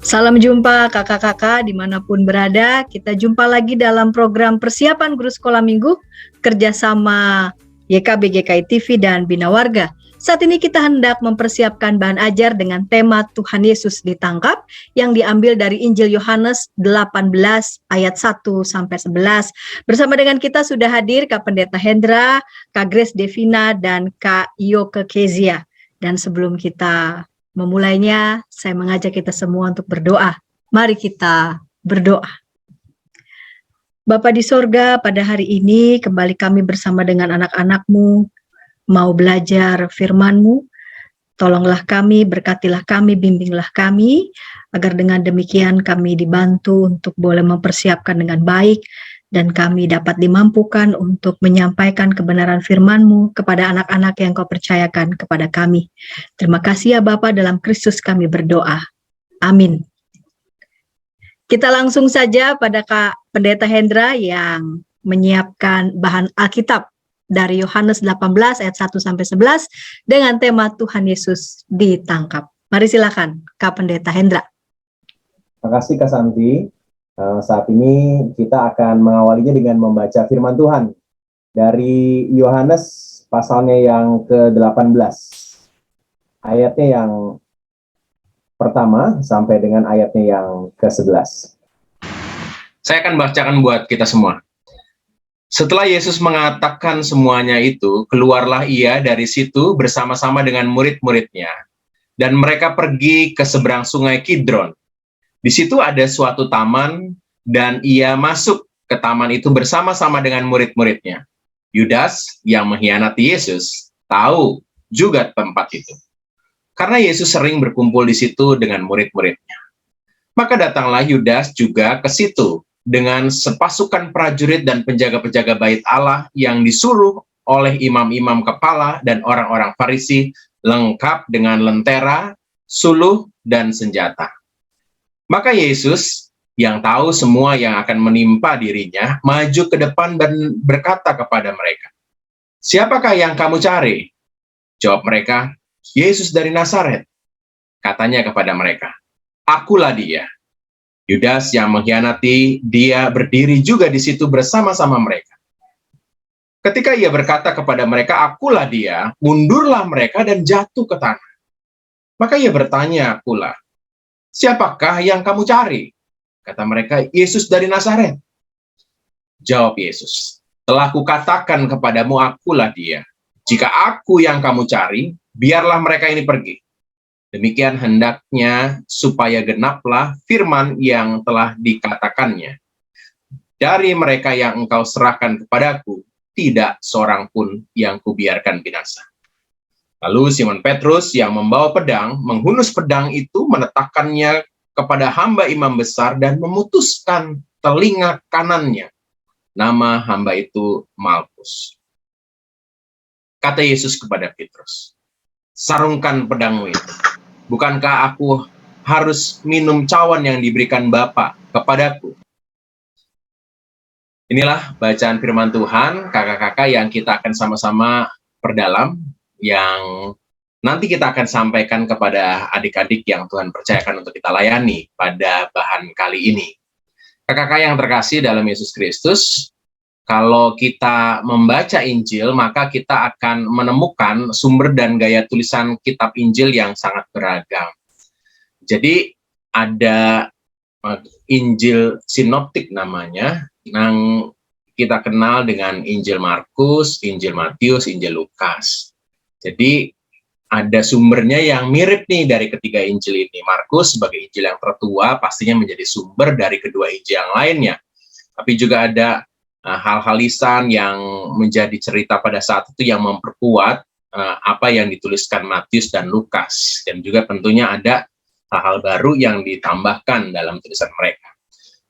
Salam jumpa kakak-kakak dimanapun berada. Kita jumpa lagi dalam program persiapan guru sekolah minggu kerjasama YKB GKI TV dan Bina Warga. Saat ini kita hendak mempersiapkan bahan ajar dengan tema Tuhan Yesus ditangkap yang diambil dari Injil Yohanes 18 ayat 1-11. Bersama dengan kita sudah hadir Kak Pendeta Hendra, Kak Grace Devina, dan Kak Yoke Kezia. Dan sebelum kita memulainya, saya mengajak kita semua untuk berdoa. Mari kita berdoa. Bapa di sorga, pada hari ini kembali kami bersama dengan anak-anak-Mu, mau belajar firman-Mu. Tolonglah kami, berkatilah kami, bimbinglah kami, agar dengan demikian kami dibantu untuk boleh mempersiapkan dengan baik, dan kami dapat dimampukan untuk menyampaikan kebenaran firman-Mu kepada anak-anak yang Kau percayakan kepada kami. Terima kasih ya Bapa, dalam Kristus kami berdoa. Amin. Kita langsung saja pada Kak Pendeta Hendra yang menyiapkan bahan Alkitab dari Yohanes 18 ayat 1-11 dengan tema Tuhan Yesus ditangkap. Mari silakan Kak Pendeta Hendra. Terima kasih Kak Santi. Saat ini kita akan mengawalinya dengan membaca firman Tuhan dari Yohanes pasalnya yang ke-18. Ayatnya yang pertama sampai dengan ayatnya yang ke-11. Saya akan bacakan buat kita semua. Setelah Yesus mengatakan semuanya itu, keluarlah ia dari situ bersama-sama dengan murid-muridnya, dan mereka pergi ke seberang sungai Kidron. Di situ ada suatu taman, dan ia masuk ke taman itu bersama-sama dengan murid-muridnya. Yudas, yang mengkhianati Yesus, tahu juga tempat itu, karena Yesus sering berkumpul di situ dengan murid-muridnya. Maka datanglah Yudas juga ke situ, dengan sepasukan prajurit dan penjaga-penjaga bait Allah yang disuruh oleh imam-imam kepala dan orang-orang Farisi, lengkap dengan lentera, suluh, dan senjata. Maka Yesus, yang tahu semua yang akan menimpa dirinya, maju ke depan dan berkata kepada mereka, "Siapakah yang kamu cari?" Jawab mereka, "Yesus dari Nazaret." Katanya kepada mereka, "Akulah dia." Yudas yang mengkhianati dia berdiri juga di situ bersama-sama mereka. Ketika ia berkata kepada mereka, "Akulah dia," mundurlah mereka dan jatuh ke tanah. Maka ia bertanya pula, "Siapakah yang kamu cari?" Kata mereka, "Yesus dari Nazaret." Jawab Yesus, "Telah kukatakan kepadamu, akulah dia. Jika aku yang kamu cari, biarlah mereka ini pergi." Demikian hendaknya supaya genaplah firman yang telah dikatakannya. "Dari mereka yang engkau serahkan kepadaku, tidak seorang pun yang kubiarkan binasa." Lalu Simon Petrus yang membawa pedang, menghunus pedang itu, meletakkannya kepada hamba imam besar dan memutuskan telinga kanannya. Nama hamba itu Malkus. Kata Yesus kepada Petrus, "Sarungkan pedangmu itu. Bukankah aku harus minum cawan yang diberikan Bapa kepadaku?" Inilah bacaan firman Tuhan, kakak-kakak, yang kita akan sama-sama perdalam, yang nanti kita akan sampaikan kepada adik-adik yang Tuhan percayakan untuk kita layani pada bahan kali ini. Kakak-kakak yang terkasih dalam Yesus Kristus, kalau kita membaca Injil, maka kita akan menemukan sumber dan gaya tulisan kitab Injil yang sangat beragam. Jadi ada Injil sinoptik namanya, yang kita kenal dengan Injil Markus, Injil Matius, Injil Lukas. Jadi ada sumbernya yang mirip nih dari ketiga Injil ini. Markus sebagai Injil yang tertua pastinya menjadi sumber dari kedua Injil yang lainnya. Tapi juga ada hal-hal lisan yang menjadi cerita pada saat itu yang memperkuat apa yang dituliskan Matius dan Lukas. Dan juga tentunya ada hal-hal baru yang ditambahkan dalam tulisan mereka.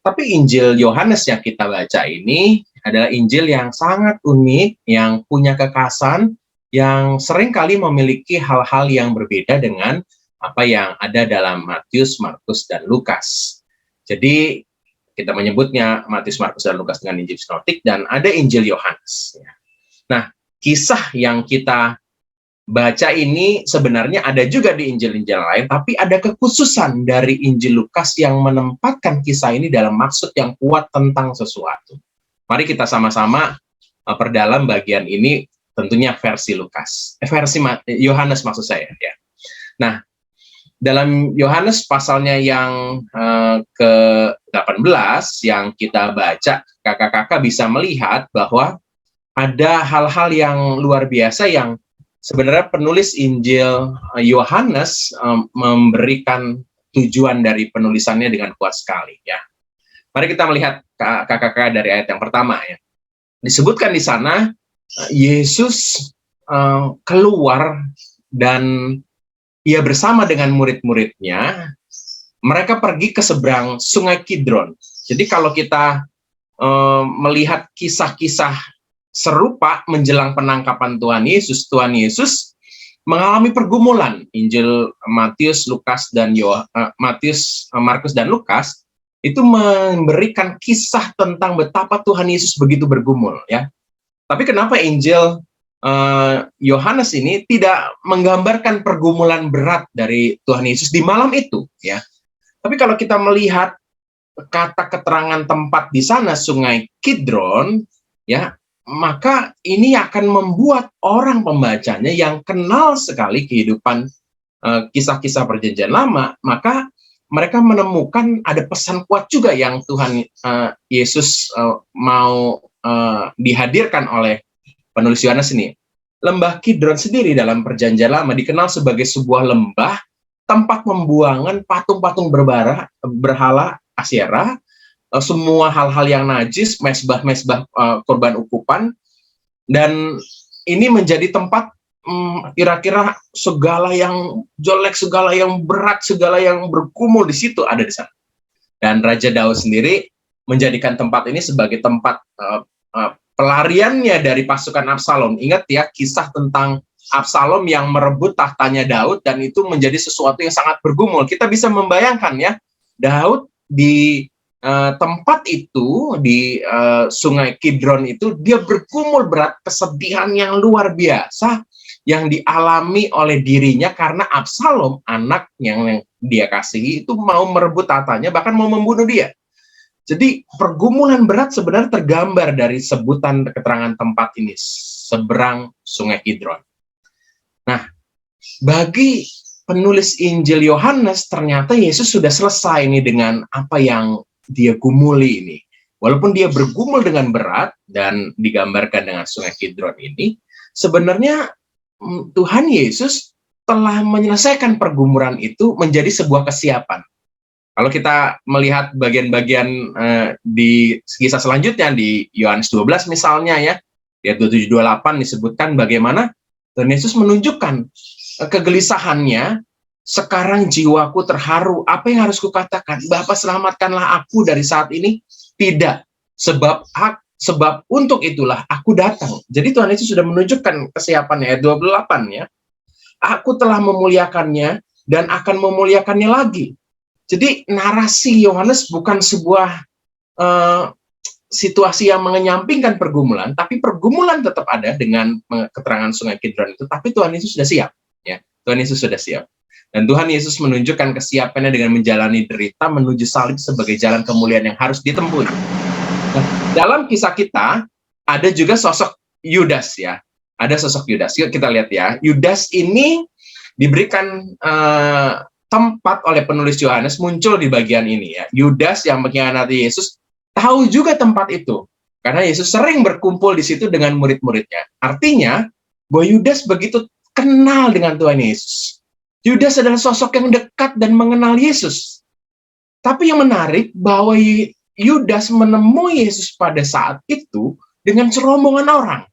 Tapi Injil Yohanes yang kita baca ini adalah Injil yang sangat unik, yang punya kekhasan, yang seringkali memiliki hal-hal yang berbeda dengan apa yang ada dalam Matius, Markus, dan Lukas. Jadi kita menyebutnya Matius, Markus, dan Lukas dengan Injil sinoptik, dan ada Injil Yohanes. Nah, kisah yang kita baca ini sebenarnya ada juga di Injil-Injil lain, tapi ada kekhususan dari Injil Lukas yang menempatkan kisah ini dalam maksud yang kuat tentang sesuatu. Mari kita sama-sama perdalam bagian ini, tentunya versi Lukas, versi Yohanes maksud saya ya. Nah, dalam Yohanes pasalnya yang ke-18 yang kita baca, kakak-kakak bisa melihat bahwa ada hal-hal yang luar biasa yang sebenarnya penulis Injil Yohanes memberikan tujuan dari penulisannya dengan kuat sekali ya. Mari kita melihat kakak-kakak dari ayat yang pertama ya. Disebutkan di sana Yesus keluar dan ia bersama dengan murid-muridnya, mereka pergi ke seberang Sungai Kidron. Jadi kalau kita melihat kisah-kisah serupa menjelang penangkapan Tuhan Yesus mengalami pergumulan. Injil Matius, Lukas dan Markus dan Lukas itu memberikan kisah tentang betapa Tuhan Yesus begitu bergumul ya. Tapi kenapa Injil Yohanes ini tidak menggambarkan pergumulan berat dari Tuhan Yesus di malam itu ya. Tapi kalau kita melihat kata keterangan tempat di sana Sungai Kidron ya, maka ini akan membuat orang pembacanya yang kenal sekali kehidupan kisah-kisah perjanjian lama, maka mereka menemukan ada pesan kuat juga yang Tuhan Yesus mau dihadirkan oleh penulis Yohanes ini. Lembah Kidron sendiri dalam perjanjian lama dikenal sebagai sebuah lembah tempat pembuangan patung-patung berhala Asyera, semua hal-hal yang najis, mesbah-mesbah korban ukupan, dan ini menjadi tempat kira-kira segala yang jelek, segala yang berat, segala yang berkumul di situ ada di sana. Dan Raja Daud sendiri menjadikan tempat ini sebagai tempat pelariannya dari pasukan Absalom. Ingat ya kisah tentang Absalom yang merebut tahtanya Daud, dan itu menjadi sesuatu yang sangat bergumul. Kita bisa membayangkan ya, Daud di tempat itu di Sungai Kidron itu dia bergumul berat, kesedihan yang luar biasa yang dialami oleh dirinya karena Absalom, anak yang dia kasihi, itu mau merebut tahtanya, bahkan mau membunuh dia. Jadi pergumulan berat sebenarnya tergambar dari sebutan keterangan tempat ini, seberang Sungai Kidron. Nah, bagi penulis Injil Yohanes ternyata Yesus sudah selesai ini dengan apa yang dia gumuli ini. Walaupun dia bergumul dengan berat dan digambarkan dengan Sungai Kidron ini, sebenarnya Tuhan Yesus telah menyelesaikan pergumulan itu menjadi sebuah kesiapan. Kalau kita melihat bagian-bagian di kisah selanjutnya di Yohanes 12 misalnya ya, ayat 27-28 disebutkan bagaimana Tuhan Yesus menunjukkan kegelisahannya. Sekarang jiwaku terharu, apa yang harus kukatakan? Bapa, selamatkanlah aku dari saat ini. Tidak, sebab untuk itulah aku datang. Jadi Tuhan Yesus sudah menunjukkan kesiapannya, ayat 28 ya. Aku telah memuliakannya dan akan memuliakannya lagi. Jadi narasi Yohanes bukan sebuah situasi yang menyampingkan pergumulan, tapi pergumulan tetap ada dengan keterangan Sungai Kidron itu. Tapi Tuhan Yesus sudah siap, ya. Tuhan Yesus sudah siap. Dan Tuhan Yesus menunjukkan kesiapannya dengan menjalani derita menuju salib sebagai jalan kemuliaan yang harus ditempuh. Nah, dalam kisah kita ada juga sosok Yudas ya. Ada sosok Yudas. Yuk kita lihat ya. Yudas ini diberikan tempat oleh penulis Yohanes muncul di bagian ini ya. Yudas yang mengkhianati Yesus tahu juga tempat itu karena Yesus sering berkumpul di situ dengan murid-muridnya. Artinya bahwa Yudas begitu kenal dengan Tuhan Yesus. Yudas adalah sosok yang dekat dan mengenal Yesus. Tapi yang menarik bahwa Yudas menemui Yesus pada saat itu dengan serombongan orang.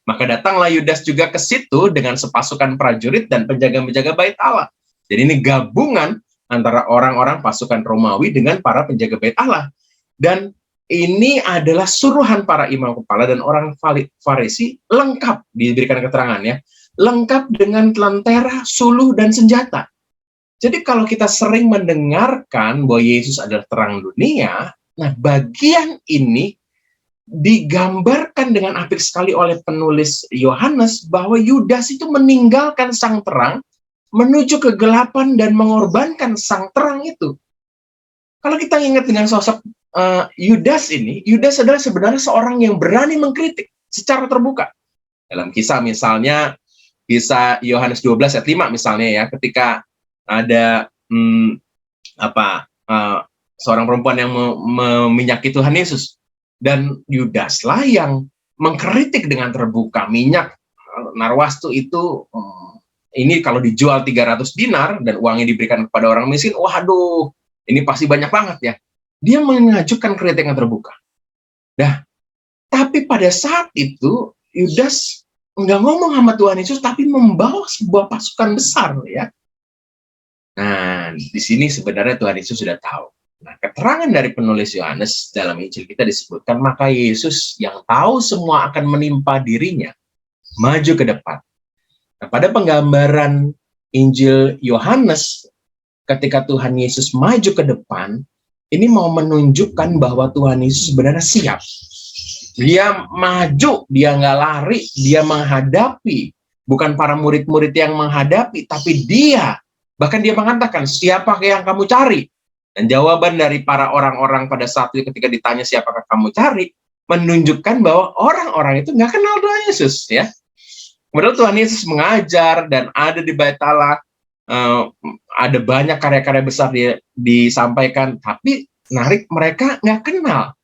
Maka datanglah Yudas juga ke situ dengan sepasukan prajurit dan penjaga-penjaga bait Allah. Jadi ini gabungan antara orang-orang pasukan Romawi dengan para penjaga bait Allah. Dan ini adalah suruhan para imam kepala dan orang Farisi, lengkap diberikan keterangannya, lengkap dengan lentera, suluh, dan senjata. Jadi kalau kita sering mendengarkan bahwa Yesus adalah terang dunia, nah bagian ini digambarkan dengan apik sekali oleh penulis Yohanes bahwa Yudas itu meninggalkan sang terang menuju kegelapan dan mengorbankan sang terang itu. Kalau kita ingat dengan sosok Yudas ini, Yudas adalah sebenarnya seorang yang berani mengkritik secara terbuka. Dalam kisah misalnya, kisah Yohanes 12 ayat 5 misalnya ya, ketika ada seorang perempuan yang meminyaki Tuhan Yesus, dan Yudaslah yang mengkritik dengan terbuka. Minyak narwastu itu ini kalau dijual 300 dinar dan uangnya diberikan kepada orang miskin, waduh, ini pasti banyak banget ya. Dia mengajukan kritik yang terbuka. Nah, tapi pada saat itu Yudas nggak ngomong sama Tuhan Yesus, tapi membawa sebuah pasukan besar ya. Nah, di sini sebenarnya Tuhan Yesus sudah tahu. Nah, keterangan dari penulis Yohanes dalam Injil kita disebutkan, maka Yesus yang tahu semua akan menimpa dirinya, maju ke depan. Nah, pada penggambaran Injil Yohanes, ketika Tuhan Yesus maju ke depan, ini mau menunjukkan bahwa Tuhan Yesus sebenarnya siap. Dia maju, dia nggak lari, dia menghadapi. Bukan para murid-murid yang menghadapi, tapi dia. Bahkan dia mengatakan, siapa yang kamu cari? Dan jawaban dari para orang-orang pada saat itu ketika ditanya siapakah kamu cari, menunjukkan bahwa orang-orang itu nggak kenal Tuhan Yesus. Ya. Padahal Tuhan Yesus mengajar dan ada di Bait Allah, ada banyak karya-karya besar disampaikan, tapi mereka nggak kenal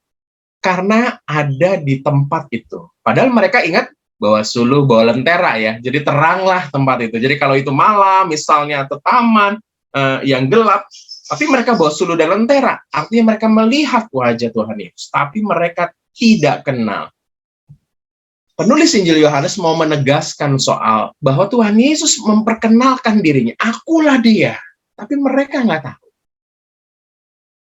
karena ada di tempat itu. Padahal mereka ingat bawa suluh, bawa lentera ya, jadi teranglah tempat itu. Jadi kalau itu malam misalnya atau taman yang gelap, tapi mereka bawa suluh dan lentera, artinya mereka melihat wajah Tuhan Yesus, tapi mereka tidak kenal. Penulis Injil Yohanes mau menegaskan soal bahwa Tuhan Yesus memperkenalkan dirinya, akulah dia, tapi mereka nggak tahu.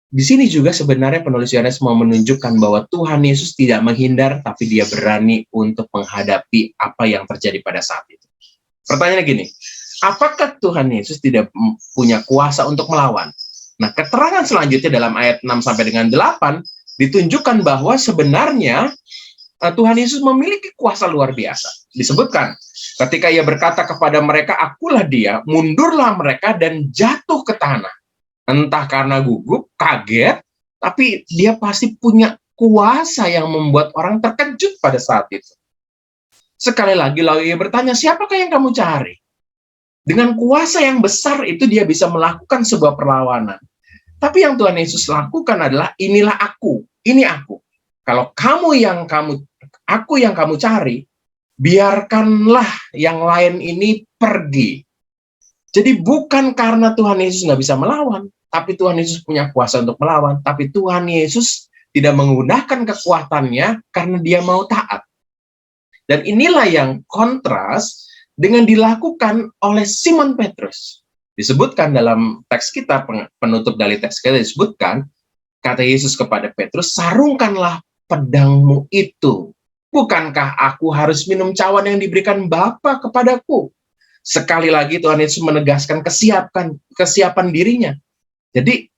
Di sini juga sebenarnya penulis Yohanes mau menunjukkan bahwa Tuhan Yesus tidak menghindar, tapi dia berani untuk menghadapi apa yang terjadi pada saat itu. Pertanyaannya gini, apakah Tuhan Yesus tidak punya kuasa untuk melawan? Nah, keterangan selanjutnya dalam ayat 6 sampai dengan 8 ditunjukkan bahwa sebenarnya Tuhan Yesus memiliki kuasa luar biasa. Disebutkan, ketika ia berkata kepada mereka, akulah dia, mundurlah mereka dan jatuh ke tanah. Entah karena gugup, kaget, tapi dia pasti punya kuasa yang membuat orang terkejut pada saat itu. Sekali lagi, lalu ia bertanya, siapakah yang kamu cari? Dengan kuasa yang besar itu dia bisa melakukan sebuah perlawanan. Tapi yang Tuhan Yesus lakukan adalah, inilah aku, ini aku. Kalau aku yang kamu cari, biarkanlah yang lain ini pergi. Jadi bukan karena Tuhan Yesus nggak bisa melawan, tapi Tuhan Yesus punya kuasa untuk melawan. Tapi Tuhan Yesus tidak menggunakan kekuatannya karena dia mau taat. Dan inilah yang kontras dengan dilakukan oleh Simon Petrus. Disebutkan dalam teks kita, penutup dari teks kita disebutkan, kata Yesus kepada Petrus, sarungkanlah pedangmu itu. Bukankah aku harus minum cawan yang diberikan Bapa kepadaku? Sekali lagi Tuhan Yesus menegaskan kesiapan dirinya. Jadi,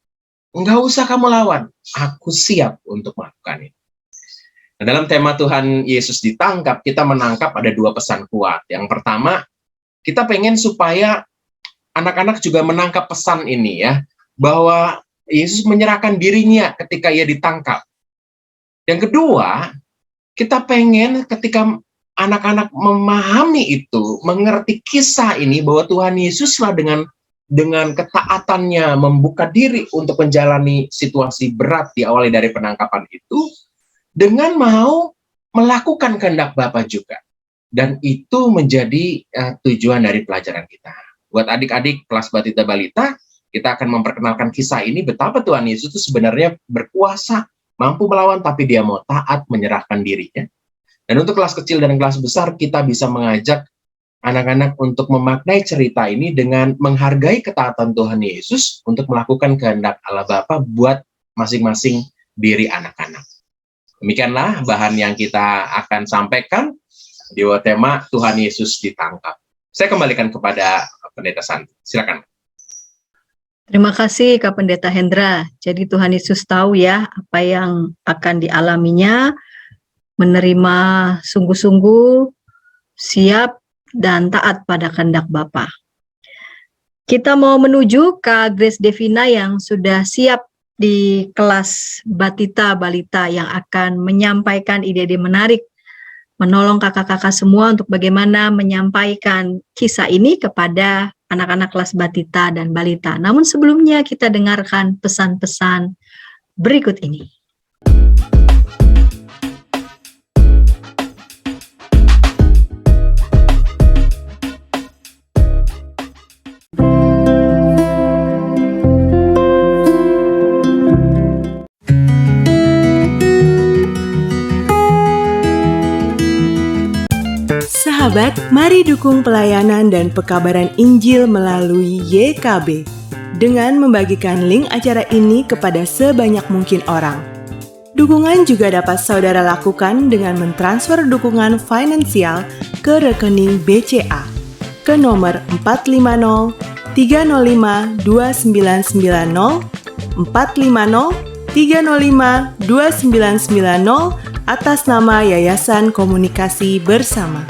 enggak usah kamu lawan, aku siap untuk melakukan itu. Nah, dalam tema Tuhan Yesus ditangkap, kita menangkap ada dua pesan kuat. Yang pertama, kita pengen supaya anak-anak juga menangkap pesan ini ya, bahwa Yesus menyerahkan dirinya ketika ia ditangkap. Yang kedua, kita pengen ketika anak-anak memahami itu, mengerti kisah ini, bahwa Tuhan Yesuslah dengan ketaatannya membuka diri untuk menjalani situasi berat diawali dari penangkapan itu, dengan mau melakukan kehendak Bapa juga. Dan itu menjadi tujuan dari pelajaran kita. Buat adik-adik kelas Batita Balita, kita akan memperkenalkan kisah ini, betapa Tuhan Yesus itu sebenarnya berkuasa, mampu melawan, tapi dia mau taat menyerahkan dirinya. Dan untuk kelas kecil dan kelas besar, kita bisa mengajak anak-anak untuk memaknai cerita ini dengan menghargai ketaatan Tuhan Yesus untuk melakukan kehendak Allah Bapa buat masing-masing diri anak-anak. Demikianlah bahan yang kita akan sampaikan di tema Tuhan Yesus ditangkap. Saya kembalikan kepada Pendeta Santi. Silakan. Terima kasih Kak Pendeta Hendra. Jadi Tuhan Yesus tahu ya apa yang akan dialaminya menerima sungguh-sungguh, siap, dan taat pada kehendak Bapa. Kita mau menuju Kak Grace Devina yang sudah siap di kelas Batita Balita yang akan menyampaikan ide-ide menarik, menolong kakak-kakak semua untuk bagaimana menyampaikan kisah ini kepada anak-anak kelas Batita dan Balita. Namun sebelumnya kita dengarkan pesan-pesan berikut ini. Sahabat, mari dukung pelayanan dan pekabaran Injil melalui YKB dengan membagikan link acara ini kepada sebanyak mungkin orang. Dukungan juga dapat saudara lakukan dengan mentransfer dukungan finansial ke rekening BCA ke nomor 450 305 2990 450 305 2990 atas nama Yayasan Komunikasi Bersama.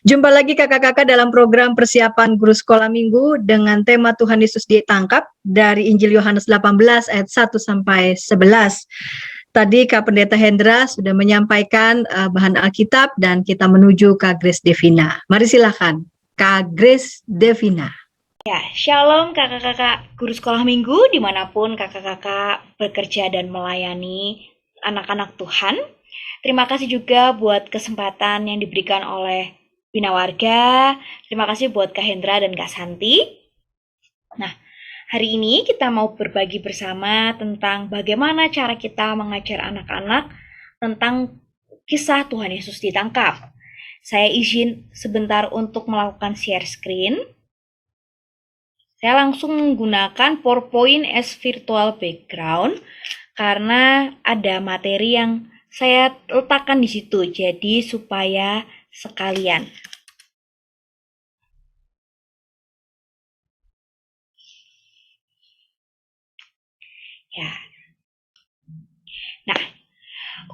Jumpa lagi kakak-kakak dalam program persiapan guru sekolah minggu dengan tema Tuhan Yesus ditangkap dari Injil Yohanes 18 ayat 1 sampai 11. Tadi Kak Pendeta Hendra sudah menyampaikan bahan Alkitab dan kita menuju Kak Grace Devina. Mari silakan Kak Grace Devina. Ya, shalom kakak-kakak guru sekolah minggu dimanapun kakak-kakak bekerja dan melayani anak-anak Tuhan. Terima kasih juga buat kesempatan yang diberikan oleh Bina Warga. Terima kasih buat Kak Hendra dan Kak Santi. Nah, hari ini kita mau berbagi bersama tentang bagaimana cara kita mengajar anak-anak tentang kisah Tuhan Yesus ditangkap. Saya izin sebentar untuk melakukan share screen. Saya langsung menggunakan PowerPoint as virtual background karena ada materi yang saya letakkan di situ, jadi supaya sekalian. Ya. Nah,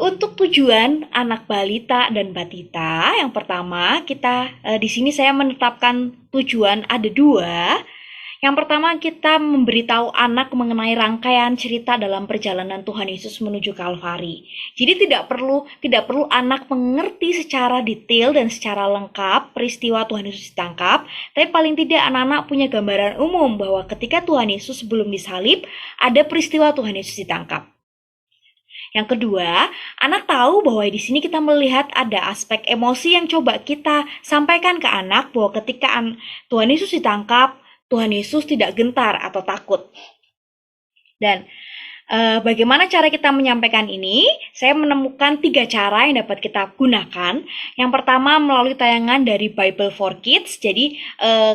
untuk tujuan anak balita dan batita, yang pertama kita di sini saya menetapkan tujuan ada dua. Yang pertama kita memberitahu anak mengenai rangkaian cerita dalam perjalanan Tuhan Yesus menuju Kalvari. Jadi tidak perlu anak mengerti secara detail dan secara lengkap peristiwa Tuhan Yesus ditangkap, tapi paling tidak anak-anak punya gambaran umum bahwa ketika Tuhan Yesus belum disalib, ada peristiwa Tuhan Yesus ditangkap. Yang kedua, anak tahu bahwa di sini kita melihat ada aspek emosi yang coba kita sampaikan ke anak bahwa ketika Tuhan Yesus ditangkap, Tuhan Yesus tidak gentar atau takut. Dan bagaimana cara kita menyampaikan ini? Saya menemukan 3 cara yang dapat kita gunakan. Yang pertama melalui tayangan dari Bible for Kids. Jadi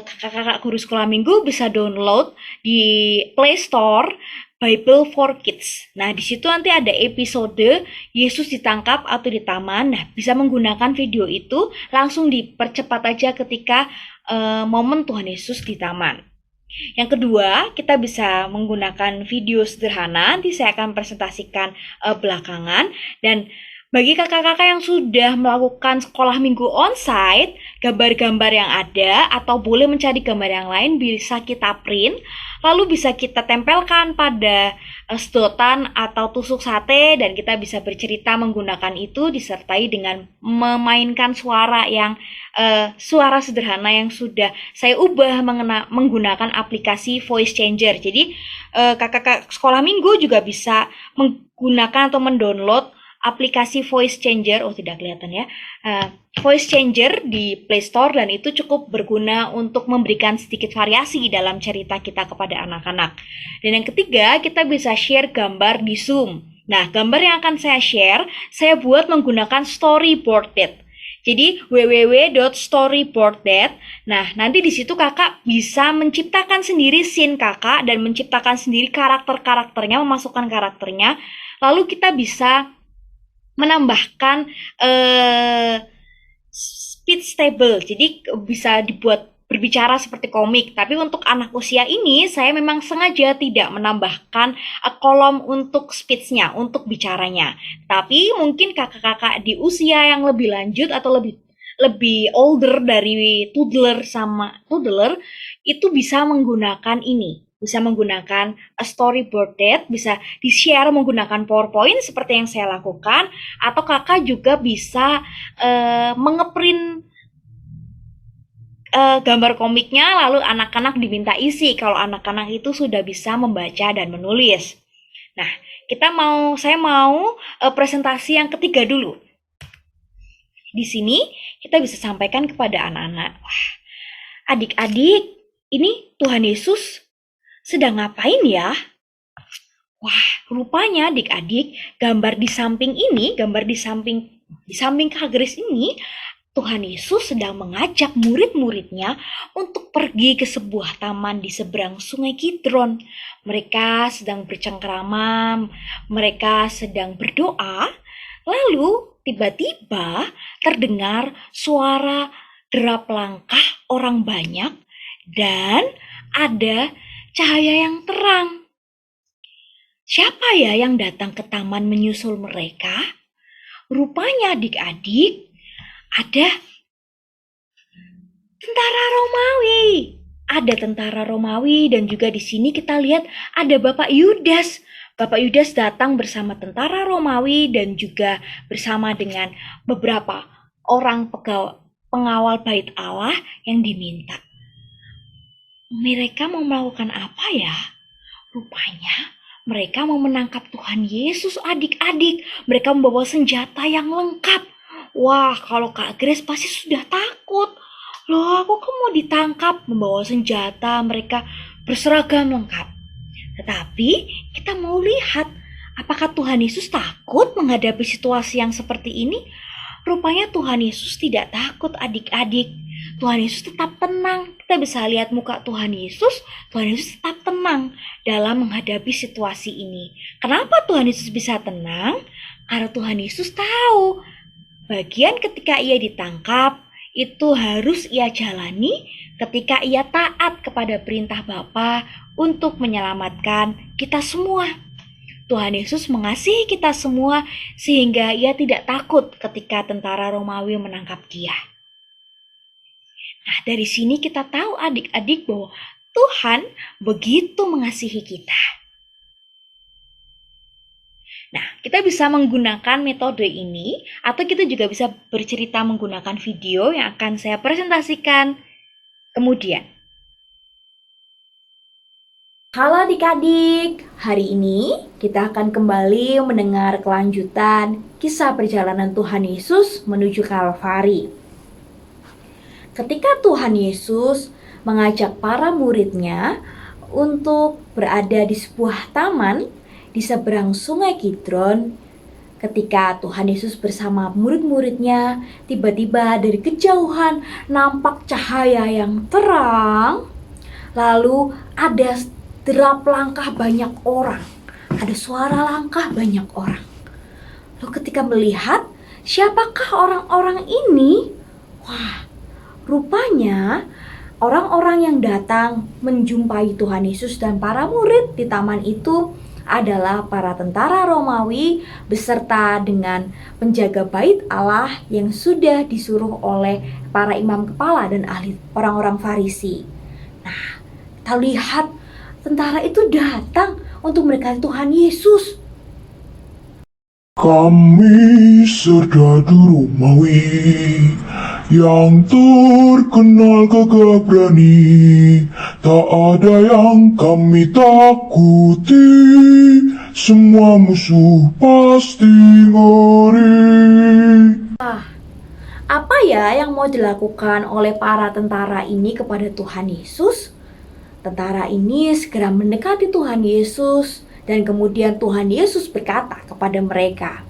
kakak-kakak guru sekolah minggu bisa download di Play Store Bible for Kids. Nah, di situ nanti ada episode Yesus ditangkap atau di taman. Nah, bisa menggunakan video itu langsung dipercepat aja ketika momen Tuhan Yesus di taman. Yang kedua, kita bisa menggunakan video sederhana. Nanti saya akan presentasikan belakangan. Dan bagi kakak-kakak yang sudah melakukan sekolah minggu onsite, gambar-gambar yang ada atau boleh mencari gambar yang lain bisa kita print, lalu bisa kita tempelkan pada sedotan atau tusuk sate dan kita bisa bercerita menggunakan itu disertai dengan memainkan suara yang suara sederhana yang sudah saya ubah menggunakan aplikasi voice changer. Jadi kakak-kakak sekolah minggu juga bisa menggunakan atau mendownload aplikasi voice changer, tidak kelihatan ya, voice changer di Play Store dan itu cukup berguna untuk memberikan sedikit variasi dalam cerita kita kepada anak-anak. Dan yang ketiga, kita bisa share gambar di Zoom. Nah, gambar yang akan saya share, saya buat menggunakan storyboarded. Jadi www.storyboarded. Nah, nanti di situ kakak bisa menciptakan sendiri scene kakak dan menciptakan sendiri karakter-karakternya, memasukkan karakternya. Lalu kita bisa menambahkan speech table, jadi bisa dibuat berbicara seperti komik. Tapi untuk anak usia ini, saya memang sengaja tidak menambahkan kolom untuk speech-nya, untuk bicaranya. Tapi mungkin kakak-kakak di usia yang lebih lanjut atau lebih older dari toddler itu bisa menggunakan ini. Bisa menggunakan storyboarded, bisa di-share menggunakan PowerPoint seperti yang saya lakukan, atau kakak juga bisa mengeprint gambar komiknya, lalu anak-anak diminta isi kalau anak-anak itu sudah bisa membaca dan menulis. Nah, saya mau presentasi yang ketiga dulu. Di sini kita bisa sampaikan kepada anak-anak, wah, adik-adik, ini Tuhan Yesus sedang ngapain ya? Wah, rupanya adik-adik, gambar di samping Kak Grace ini, Tuhan Yesus sedang mengajak murid-muridnya untuk pergi ke sebuah taman di seberang Sungai Kidron. Mereka sedang bercengkrama, mereka sedang berdoa, lalu tiba-tiba terdengar suara derap langkah orang banyak dan ada cahaya yang terang. Siapa ya yang datang ke taman menyusul mereka? Rupanya adik-adik, ada tentara Romawi. Ada tentara Romawi dan juga di sini kita lihat ada Bapak Yudas. Bapak Yudas datang bersama tentara Romawi dan juga bersama dengan beberapa orang pengawal bait Allah yang diminta. Mereka mau melakukan apa ya? Rupanya mereka mau menangkap Tuhan Yesus, adik-adik. Mereka membawa senjata yang lengkap. Wah, kalau Kak Grace pasti sudah takut. Loh, aku kan mau ditangkap, membawa senjata, mereka berseragam lengkap. Tetapi kita mau lihat, apakah Tuhan Yesus takut menghadapi situasi yang seperti ini? Rupanya Tuhan Yesus tidak takut, adik-adik. Tuhan Yesus tetap tenang. Kita bisa lihat muka Tuhan Yesus tetap tenang dalam menghadapi situasi ini. Kenapa Tuhan Yesus bisa tenang? Karena Tuhan Yesus tahu bagian ketika ia ditangkap itu harus ia jalani ketika ia taat kepada perintah Bapa untuk menyelamatkan kita semua. Tuhan Yesus mengasihi kita semua sehingga ia tidak takut ketika tentara Romawi menangkap dia. Nah, dari sini kita tahu adik-adik bahwa Tuhan begitu mengasihi kita. Nah, kita bisa menggunakan metode ini atau kita juga bisa bercerita menggunakan video yang akan saya presentasikan kemudian. Halo adik-adik, hari ini kita akan kembali mendengar kelanjutan kisah perjalanan Tuhan Yesus menuju Kalvari. Ketika Tuhan Yesus mengajak para muridnya untuk berada di sebuah taman di seberang Sungai Kidron, ketika Tuhan Yesus bersama murid-muridnya, tiba-tiba dari kejauhan nampak cahaya yang terang, lalu ada derap langkah banyak orang, ada suara langkah banyak orang. Lalu ketika melihat, siapakah orang-orang ini? Wah, rupanya orang-orang yang datang menjumpai Tuhan Yesus dan para murid di taman itu adalah para tentara Romawi beserta dengan penjaga bait Allah yang sudah disuruh oleh para imam kepala dan ahli orang-orang Farisi. Nah, kita lihat tentara itu datang untuk mendekati Tuhan Yesus. Kami serdadu Romawi yang terkenal gagah berani, tak ada yang kami takuti, semua musuh pasti ngeri. Apa ya yang mau dilakukan oleh para tentara ini kepada Tuhan Yesus? Tentara ini segera mendekati Tuhan Yesus dan kemudian Tuhan Yesus berkata kepada mereka,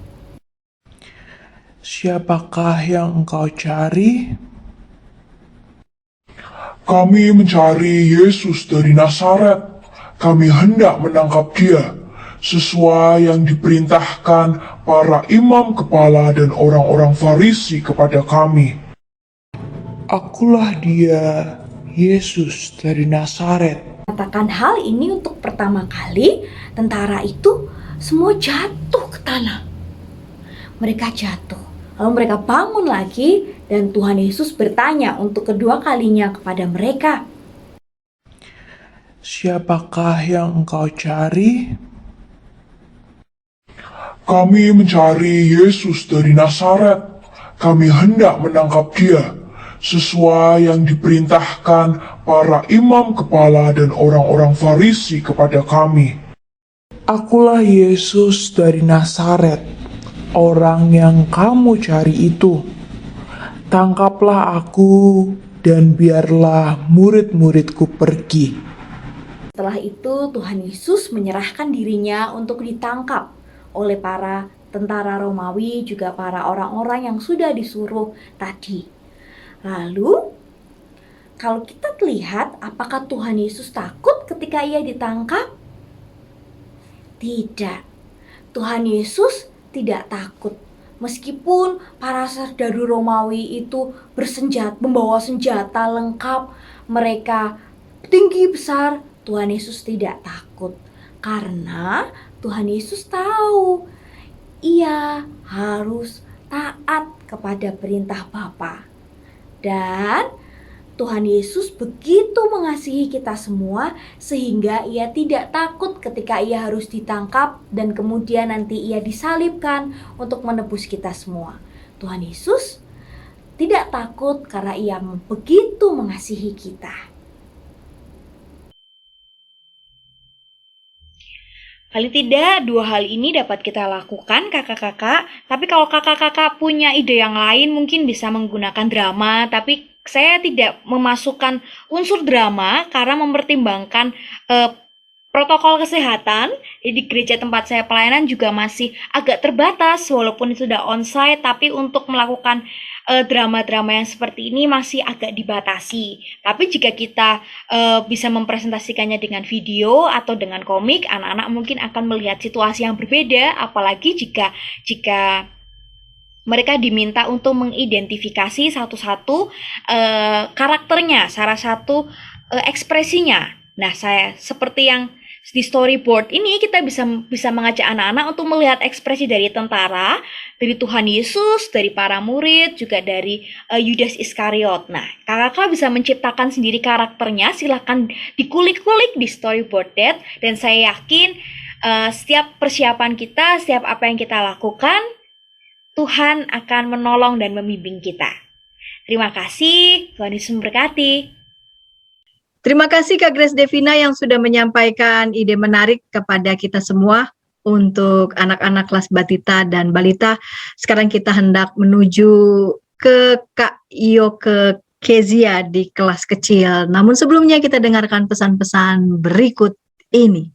"Siapakah yang engkau cari?" "Kami mencari Yesus dari Nazaret. Kami hendak menangkap dia, sesuai yang diperintahkan para imam kepala dan orang-orang Farisi kepada kami." Akulah dia, Yesus dari Nazaret. Katakan hal ini untuk pertama kali, tentara itu semua jatuh ke tanah. Mereka jatuh, lalu mereka bangun lagi dan Tuhan Yesus bertanya untuk kedua kalinya kepada mereka. Siapakah yang engkau cari? Kami mencari Yesus dari Nazaret. Kami hendak menangkap dia, sesuai yang diperintahkan para imam kepala dan orang-orang Farisi kepada kami. Akulah Yesus dari Nazaret, orang yang kamu cari itu. Tangkaplah aku dan biarlah murid-muridku pergi. Setelah itu Tuhan Yesus menyerahkan dirinya untuk ditangkap oleh para tentara Romawi, juga para orang-orang yang sudah disuruh tadi. Lalu kalau kita lihat, apakah Tuhan Yesus takut ketika ia ditangkap? Tidak. Tuhan Yesus tidak takut. Meskipun para serdadu Romawi itu membawa senjata lengkap, mereka tinggi besar, Tuhan Yesus tidak takut. Karena Tuhan Yesus tahu ia harus taat kepada perintah Bapa. Dan Tuhan Yesus begitu mengasihi kita semua sehingga ia tidak takut ketika ia harus ditangkap dan kemudian nanti ia disalibkan untuk menebus kita semua. Tuhan Yesus tidak takut karena ia begitu mengasihi kita. Paling tidak dua hal ini dapat kita lakukan kakak-kakak. Tapi kalau kakak-kakak punya ide yang lain mungkin bisa menggunakan drama. Tapi saya tidak memasukkan unsur drama karena mempertimbangkan protokol kesehatan. Di gereja tempat saya pelayanan juga masih agak terbatas walaupun itu sudah onsite. Tapi untuk melakukan drama-drama yang seperti ini masih agak dibatasi. Tapi jika kita bisa mempresentasikannya dengan video atau dengan komik, anak-anak mungkin akan melihat situasi yang berbeda, apalagi jika mereka diminta untuk mengidentifikasi satu-satu karakternya, salah satu ekspresinya. Nah, saya seperti yang di storyboard ini kita bisa mengajak anak-anak untuk melihat ekspresi dari tentara, dari Tuhan Yesus, dari para murid, juga dari Yudas Iskariot. Nah, kakak bisa menciptakan sendiri karakternya, silahkan dikulik-kulik di storyboard dan saya yakin setiap persiapan kita, setiap apa yang kita lakukan, Tuhan akan menolong dan membimbing kita. Terima kasih, Tuhan Yesus memberkati. Terima kasih Kak Grace Devina yang sudah menyampaikan ide menarik kepada kita semua untuk anak-anak kelas batita dan balita. Sekarang kita hendak menuju ke Kak Iyo Kezia di kelas kecil. Namun sebelumnya kita dengarkan pesan-pesan berikut ini.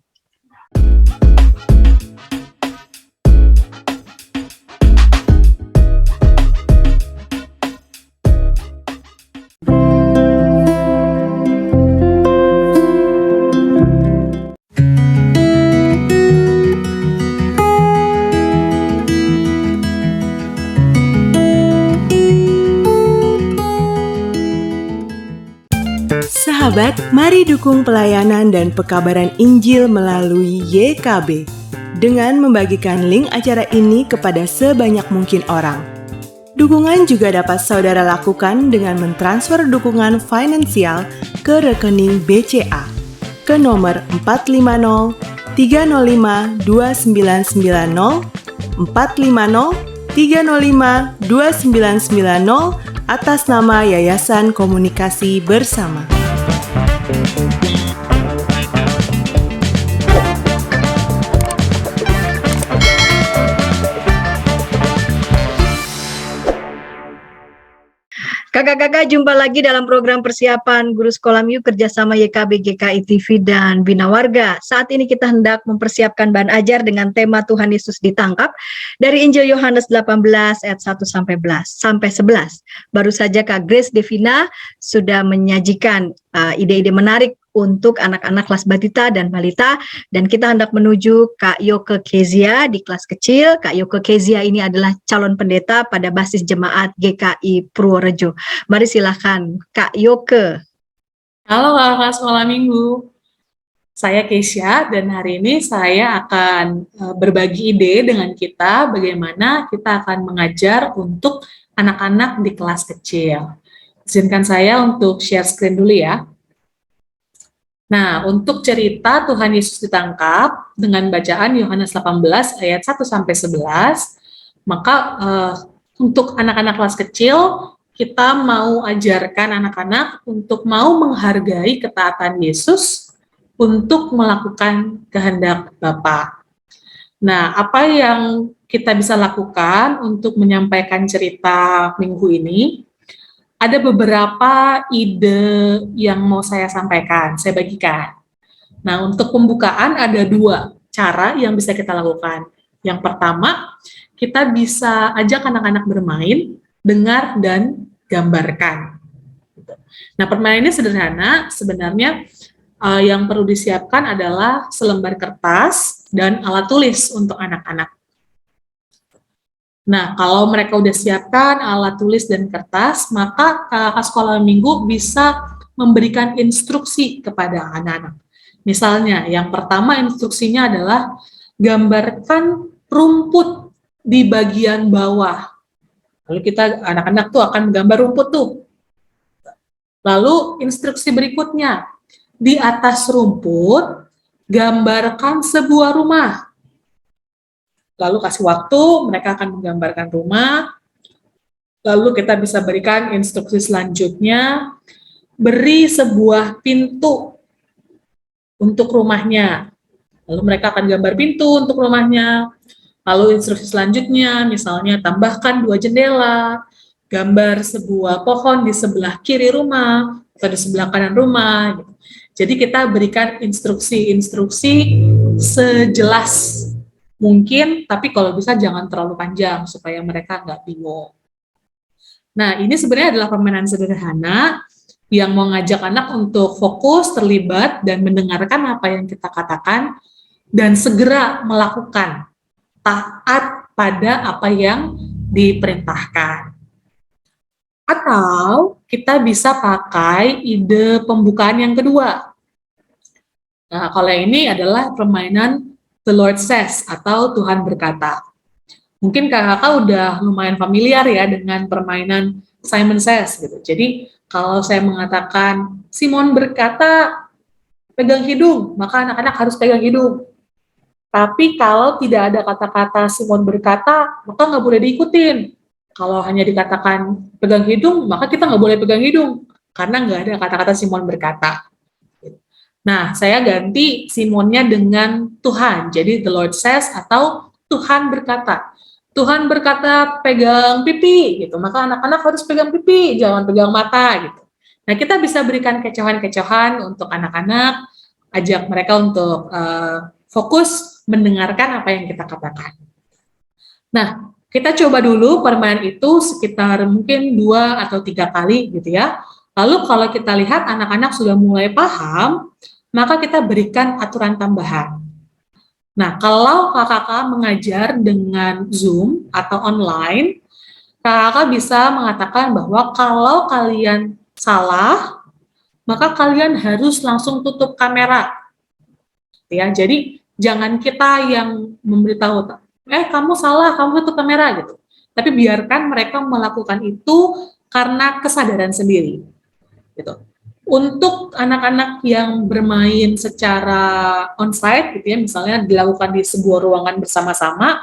Sahabat, mari dukung pelayanan dan pekabaran Injil melalui YKB dengan membagikan link acara ini kepada sebanyak mungkin orang. Dukungan juga dapat saudara lakukan dengan mentransfer dukungan finansial ke rekening BCA ke nomor 450 305 2990 450 305 2990 atas nama Yayasan Komunikasi Bersama. Kakak-kakak, jumpa lagi dalam program persiapan Guru Sekolah Minggu kerjasama YKB, GKI TV, dan Bina Warga. Saat ini kita hendak mempersiapkan bahan ajar dengan tema Tuhan Yesus ditangkap dari Injil Yohanes 18 ayat 1-11. Baru saja Kak Grace Devina sudah menyajikan ide-ide menarik untuk anak-anak kelas batita dan balita, dan kita hendak menuju Kak Yoke Kezia di kelas kecil. Kak Yoke Kezia ini adalah calon pendeta pada basis jemaat GKI Purworejo. Mari silahkan Kak Yoke. Halo kakak sekolah minggu, saya Keisha dan hari ini saya akan berbagi ide dengan kita bagaimana kita akan mengajar untuk anak-anak di kelas kecil. Izinkan saya untuk share screen dulu ya. Nah, untuk cerita Tuhan Yesus ditangkap dengan bacaan Yohanes 18 ayat 1 sampai 11, maka untuk anak-anak kelas kecil kita mau ajarkan anak-anak untuk mau menghargai ketaatan Yesus untuk melakukan kehendak Bapa. Nah, apa yang kita bisa lakukan untuk menyampaikan cerita minggu ini? Ada beberapa ide yang mau saya sampaikan, saya bagikan. Nah, untuk pembukaan ada 2 cara yang bisa kita lakukan. Yang pertama, kita bisa ajak anak-anak bermain, dengar, dan gambarkan. Nah, permainannya sederhana, sebenarnya yang perlu disiapkan adalah selembar kertas dan alat tulis untuk anak-anak. Nah, kalau mereka udah siapkan alat tulis dan kertas, maka kakak sekolah minggu bisa memberikan instruksi kepada anak-anak. Misalnya, yang pertama instruksinya adalah gambarkan rumput di bagian bawah. Lalu kita, anak-anak tuh akan menggambar rumput tuh. Lalu instruksi berikutnya, di atas rumput, gambarkan sebuah rumah. Lalu kasih waktu, mereka akan menggambarkan rumah. Lalu kita bisa berikan instruksi selanjutnya, beri sebuah pintu untuk rumahnya. Lalu mereka akan gambar pintu untuk rumahnya. Lalu instruksi selanjutnya, misalnya tambahkan 2 jendela, gambar sebuah pohon di sebelah kiri rumah, atau di sebelah kanan rumah. Jadi kita berikan instruksi-instruksi sejelas mungkin, tapi kalau bisa jangan terlalu panjang supaya mereka nggak bingung. Nah, ini sebenarnya adalah permainan sederhana yang mau ngajak anak untuk fokus, terlibat, dan mendengarkan apa yang kita katakan, dan segera melakukan, taat pada apa yang diperintahkan. Atau kita bisa pakai ide pembukaan yang kedua. Nah, kalau ini adalah permainan The Lord Says atau Tuhan berkata. Mungkin kakak udah lumayan familiar ya dengan permainan Simon Says gitu. Jadi kalau saya mengatakan Simon berkata pegang hidung, maka anak-anak harus pegang hidung. Tapi kalau tidak ada kata-kata Simon berkata, maka nggak boleh diikutin. Kalau hanya dikatakan pegang hidung, maka kita nggak boleh pegang hidung karena nggak ada kata-kata Simon berkata. Nah, saya ganti Simonnya dengan Tuhan. Jadi the Lord says atau Tuhan berkata. Tuhan berkata pegang pipi gitu. Maka anak-anak harus pegang pipi, jangan pegang mata gitu. Nah, kita bisa berikan kecohan-kecohan untuk anak-anak, ajak mereka untuk fokus mendengarkan apa yang kita katakan. Nah, kita coba dulu permainan itu sekitar mungkin 2 atau 3 kali gitu ya. Lalu kalau kita lihat anak-anak sudah mulai paham, maka kita berikan aturan tambahan. Nah, kalau kakak mengajar dengan Zoom atau online, kakak bisa mengatakan bahwa kalau kalian salah, maka kalian harus langsung tutup kamera. Ya, jadi jangan kita yang memberitahu, kamu salah, kamu tutup kamera gitu. Tapi biarkan mereka melakukan itu karena kesadaran sendiri. Gitu. Untuk anak-anak yang bermain secara onsite gitu ya, misalnya dilakukan di sebuah ruangan bersama-sama,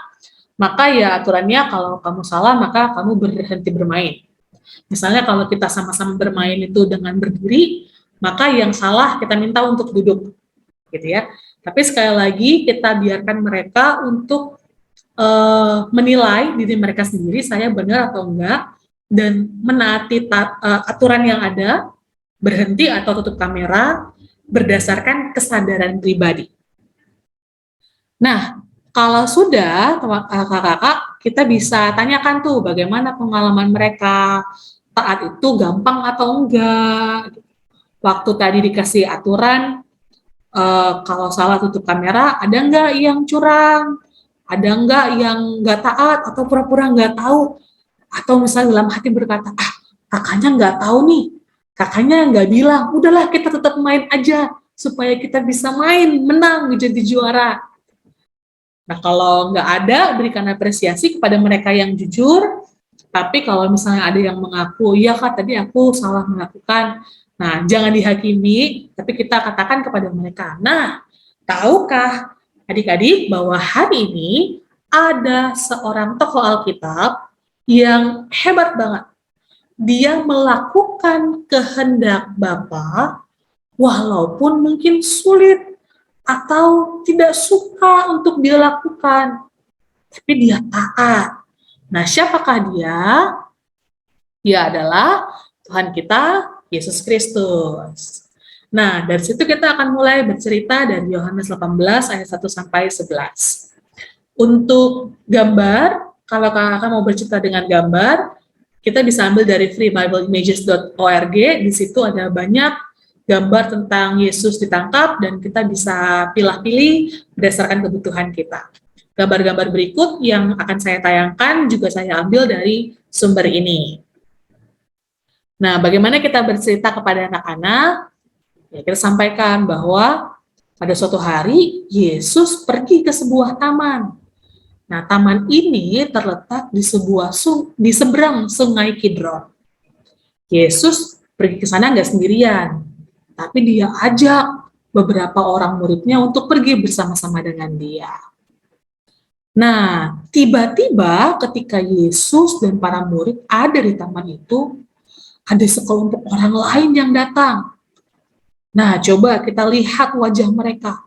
maka ya aturannya kalau kamu salah maka kamu berhenti bermain. Misalnya kalau kita sama-sama bermain itu dengan berdiri, maka yang salah kita minta untuk duduk gitu ya. Tapi sekali lagi kita biarkan mereka untuk menilai diri mereka sendiri, saya benar atau enggak, dan menaati aturan yang ada, berhenti atau tutup kamera berdasarkan kesadaran pribadi. Nah, kalau sudah kakak-kakak, kita bisa tanyakan tuh bagaimana pengalaman mereka, taat itu gampang atau enggak. Waktu tadi dikasih aturan, kalau salah tutup kamera, ada nggak yang curang? Ada nggak yang nggak taat atau pura-pura nggak tahu? Atau misalnya dalam hati berkata, kakaknya nggak tahu nih, kakaknya nggak bilang, udahlah kita tetap main aja, supaya kita bisa main, menang, jadi juara. Nah, kalau nggak ada, berikan apresiasi kepada mereka yang jujur, tapi kalau misalnya ada yang mengaku, iya Kak, tadi aku salah melakukan, nah jangan dihakimi, tapi kita katakan kepada mereka, nah, tahukah adik-adik bahwa hari ini ada seorang tokoh Alkitab yang hebat banget. Dia melakukan kehendak Bapa walaupun mungkin sulit atau tidak suka untuk dia lakukan, tapi dia taat. Nah, siapakah dia? Dia adalah Tuhan kita, Yesus Kristus. Nah, dari situ kita akan mulai bercerita dari Yohanes 18 ayat 1 sampai 11. Untuk gambar, kalau kakak mau bercerita dengan gambar, kita bisa ambil dari freebibleimages.org. Di situ ada banyak gambar tentang Yesus ditangkap dan kita bisa pilih-pilih berdasarkan kebutuhan kita. Gambar-gambar berikut yang akan saya tayangkan juga saya ambil dari sumber ini. Nah, bagaimana kita bercerita kepada anak-anak? Ya, kita sampaikan bahwa pada suatu hari Yesus pergi ke sebuah taman. Nah, taman ini terletak di seberang Sungai Kidron. Yesus pergi ke sana nggak sendirian, tapi dia ajak beberapa orang muridnya untuk pergi bersama-sama dengan dia. Nah, tiba-tiba ketika Yesus dan para murid ada di taman itu, ada sekelompok orang lain yang datang. Nah, coba kita lihat wajah mereka.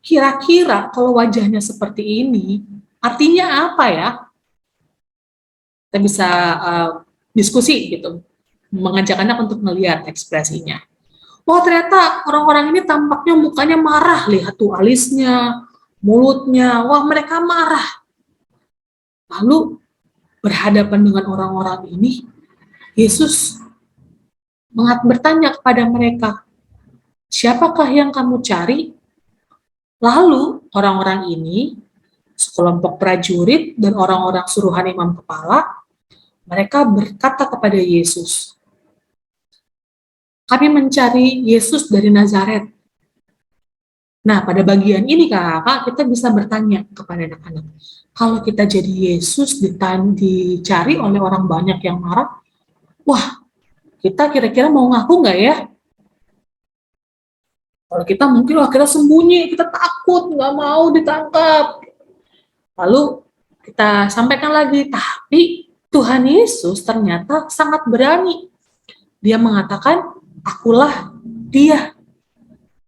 Kira-kira kalau wajahnya seperti ini, artinya apa ya? Kita bisa diskusi gitu, mengajak anak untuk melihat ekspresinya. Wah, ternyata orang-orang ini tampaknya mukanya marah, lihat tuh alisnya, mulutnya, wah mereka marah. Lalu berhadapan dengan orang-orang ini, Yesus bertanya kepada mereka, siapakah yang kamu cari? Lalu orang-orang ini, sekelompok prajurit dan orang-orang suruhan imam kepala, mereka berkata kepada Yesus, kami mencari Yesus dari Nazaret. Nah, pada bagian ini kakak, kita bisa bertanya kepada anak-anak, kalau kita jadi Yesus dicari oleh orang banyak yang marah, wah, kita kira-kira mau ngaku nggak ya? Kalau kita mungkin, wah kita sembunyi, kita takut, nggak mau ditangkap. Lalu kita sampaikan lagi, tapi Tuhan Yesus ternyata sangat berani. Dia mengatakan, akulah dia.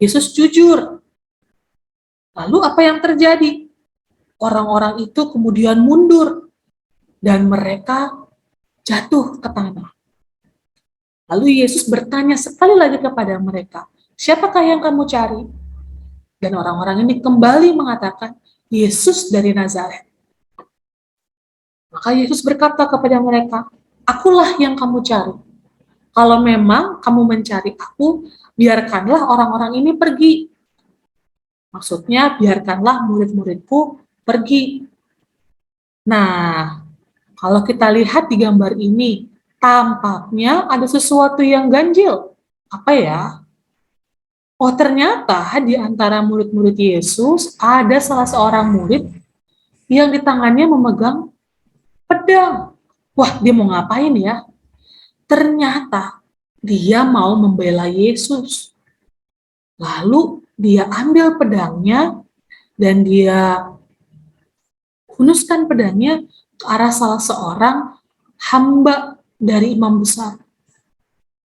Yesus jujur. Lalu apa yang terjadi? Orang-orang itu kemudian mundur dan mereka jatuh ke tanah. Lalu Yesus bertanya sekali lagi kepada mereka, siapakah yang kamu cari? Dan orang-orang ini kembali mengatakan, Yesus dari Nazaret. Maka Yesus berkata kepada mereka, akulah yang kamu cari. Kalau memang kamu mencari aku, biarkanlah orang-orang ini pergi. Maksudnya, biarkanlah murid-muridku pergi. Nah, kalau kita lihat di gambar ini, tampaknya ada sesuatu yang ganjil. Apa ya? Oh, ternyata di antara murid-murid Yesus ada salah seorang murid yang di tangannya memegang pedang. Wah, dia mau ngapain ya? Ternyata dia mau membela Yesus. Lalu dia ambil pedangnya dan dia hunuskan pedangnya ke arah salah seorang hamba dari imam besar.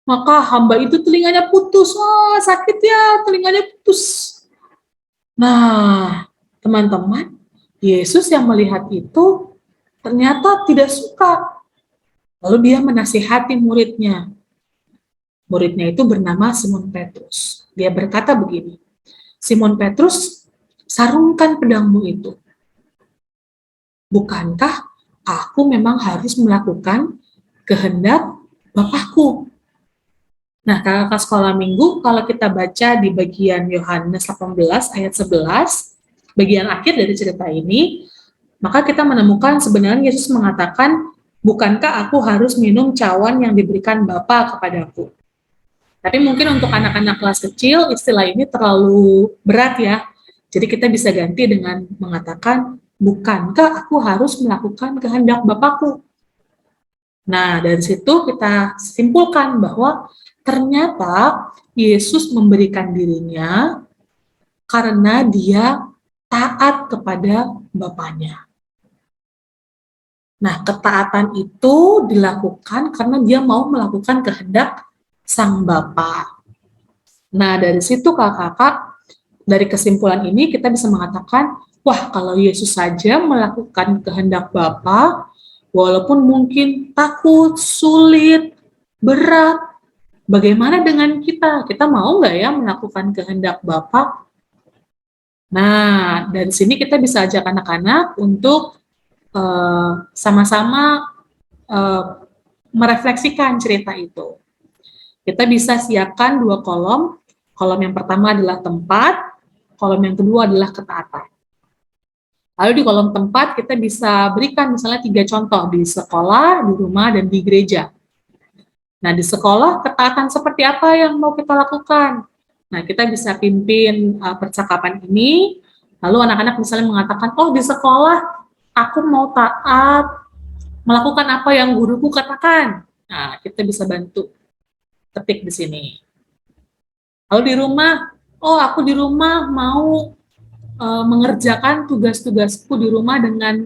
Maka hamba itu telinganya putus. Wah, sakit ya, telinganya putus. Nah, teman-teman, Yesus yang melihat itu ternyata tidak suka. Lalu dia menasihati muridnya. Muridnya itu bernama Simon Petrus. Dia berkata begini, Simon Petrus, sarungkan pedangmu itu. Bukankah aku memang harus melakukan kehendak Bapakku? Nah, kakak sekolah minggu, kalau kita baca di bagian Yohanes 18 ayat 11, bagian akhir dari cerita ini, maka kita menemukan sebenarnya Yesus mengatakan, bukankah aku harus minum cawan yang diberikan Bapa kepadaku? Tapi mungkin untuk anak-anak kelas kecil, istilah ini terlalu berat ya. Jadi kita bisa ganti dengan mengatakan, bukankah aku harus melakukan kehendak Bapakku? Nah, dari situ kita simpulkan bahwa ternyata Yesus memberikan dirinya karena dia taat kepada Bapaknya. Nah, ketaatan itu dilakukan karena dia mau melakukan kehendak Sang Bapa. Nah, dari situ kakak-kakak, dari kesimpulan ini kita bisa mengatakan, wah, kalau Yesus saja melakukan kehendak Bapa, walaupun mungkin takut, sulit, berat, bagaimana dengan kita? Kita mau nggak ya melakukan kehendak Bapa? Nah, dari sini kita bisa ajak anak-anak untuk sama-sama merefleksikan cerita itu. Kita bisa siapkan 2 kolom. Kolom yang pertama adalah tempat, kolom yang kedua adalah ketaatan. Lalu di kolom tempat kita bisa berikan misalnya 3 contoh di sekolah, di rumah, dan di gereja. Nah, di sekolah ketaatan seperti apa yang mau kita lakukan? Nah, kita bisa pimpin percakapan ini, lalu anak-anak misalnya mengatakan, oh di sekolah aku mau taat, melakukan apa yang guruku katakan. Nah, kita bisa bantu ketik di sini. Lalu di rumah, oh aku di rumah mau mengerjakan tugas-tugasku di rumah dengan